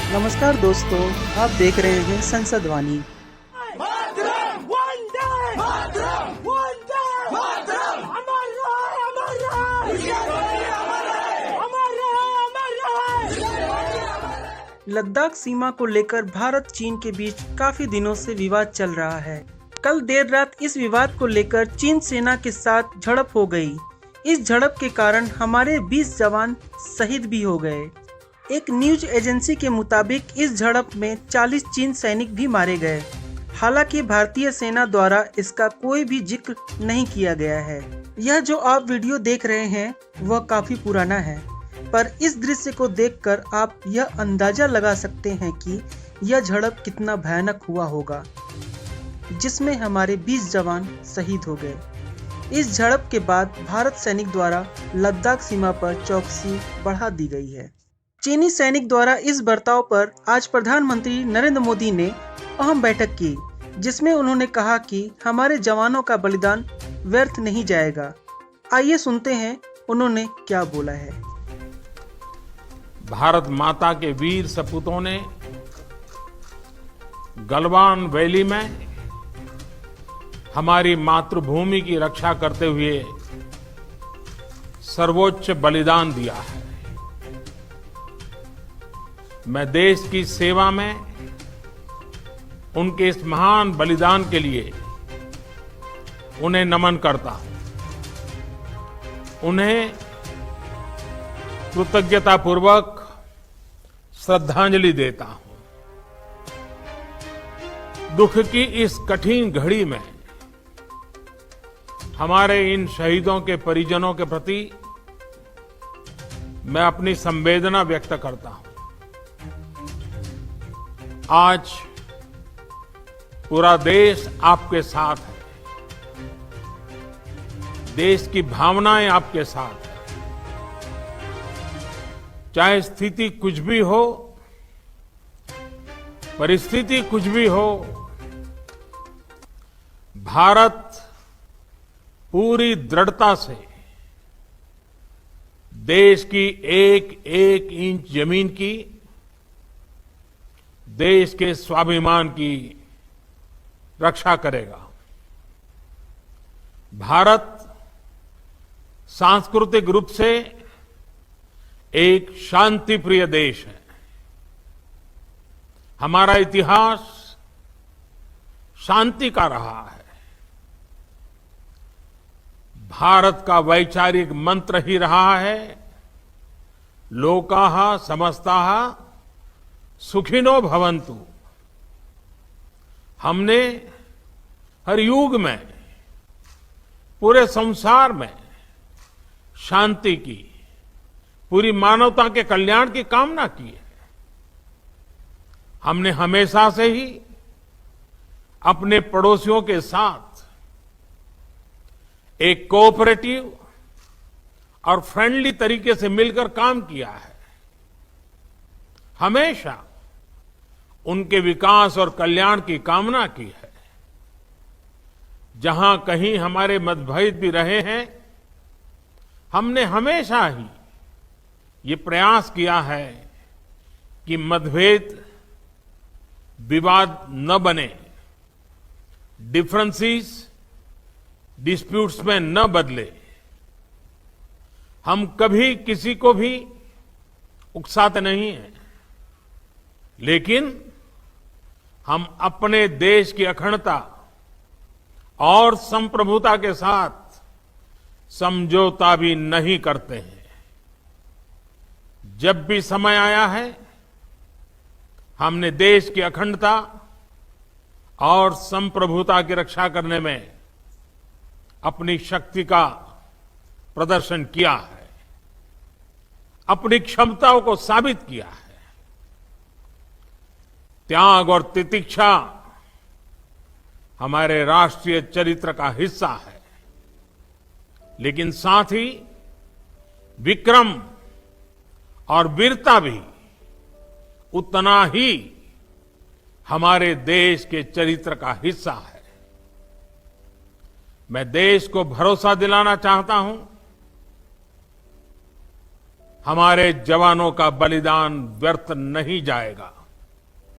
नमस्कार दोस्तों, आप देख रहे हैं संसद वाणी। लद्दाख सीमा को लेकर भारत चीन के बीच काफी दिनों से विवाद चल रहा है। कल देर रात इस विवाद को लेकर चीन सेना के साथ झड़प हो गई। इस झड़प के कारण हमारे 20 जवान शहीद भी हो गए। एक न्यूज एजेंसी के मुताबिक इस झड़प में 40 चीन सैनिक भी मारे गए। हालांकि भारतीय सेना द्वारा इसका कोई भी जिक्र नहीं किया गया है। यह जो आप वीडियो देख रहे हैं वह काफी पुराना है, पर इस दृश्य को देखकर आप यह अंदाजा लगा सकते हैं कि यह झड़प कितना भयानक हुआ होगा, जिसमें हमारे 20 जवान शहीद हो गए। इस झड़प के बाद भारत सैनिक द्वारा लद्दाख सीमा पर चौकसी बढ़ा दी गई है। चीनी सैनिक द्वारा इस बर्ताव पर आज प्रधानमंत्री नरेंद्र मोदी ने अहम बैठक की, जिसमें उन्होंने कहा कि हमारे जवानों का बलिदान व्यर्थ नहीं जाएगा। आइए सुनते हैं उन्होंने क्या बोला है। भारत माता के वीर सपूतों ने गलवान वैली में हमारी मातृभूमि की रक्षा करते हुए सर्वोच्च बलिदान दिया है। मैं देश की सेवा में उनके इस महान बलिदान के लिए उन्हें नमन करता हूं। उन्हें कृतज्ञतापूर्वक श्रद्धांजलि देता हूं। दुख की इस कठिन घड़ी में हमारे इन शहीदों के परिजनों के प्रति मैं अपनी संवेदना व्यक्त करता हूं। आज पूरा देश आपके साथ है। देश की भावनाएं आपके साथ है। चाहे स्थिति कुछ भी हो, परिस्थिति कुछ भी हो, भारत पूरी दृढ़ता से देश की एक एक इंच जमीन की, देश के स्वाभिमान की रक्षा करेगा। भारत सांस्कृतिक रूप से एक शांति प्रिय देश है। हमारा इतिहास शांति का रहा है। भारत का वैचारिक मंत्र ही रहा है, लोकाः समस्ताः सुखिनो भवन्तु। हमने हर युग में, पूरे संसार में शांति की, पूरी मानवता के कल्याण की कामना की है। हमने हमेशा से ही अपने पड़ोसियों के साथ एक कोऑपरेटिव और फ्रेंडली तरीके से मिलकर काम किया है। हमेशा उनके विकास और कल्याण की कामना की है। जहां कहीं हमारे मतभेद भी रहे हैं, हमने हमेशा ही ये प्रयास किया है कि मतभेद विवाद न बने, डिफरेंसेस डिस्प्यूट्स में न बदले। हम कभी किसी को भी उकसाते नहीं हैं, लेकिन हम अपने देश की अखंडता और संप्रभुता के साथ समझौता भी नहीं करते हैं। जब भी समय आया है, हमने देश की अखंडता और संप्रभुता की रक्षा करने में अपनी शक्ति का प्रदर्शन किया है, अपनी क्षमताओं को साबित किया है। त्याग और तितिक्षा हमारे राष्ट्रीय चरित्र का हिस्सा है, लेकिन साथ ही विक्रम और वीरता भी उतना ही हमारे देश के चरित्र का हिस्सा है। मैं देश को भरोसा दिलाना चाहता हूं, हमारे जवानों का बलिदान व्यर्थ नहीं जाएगा।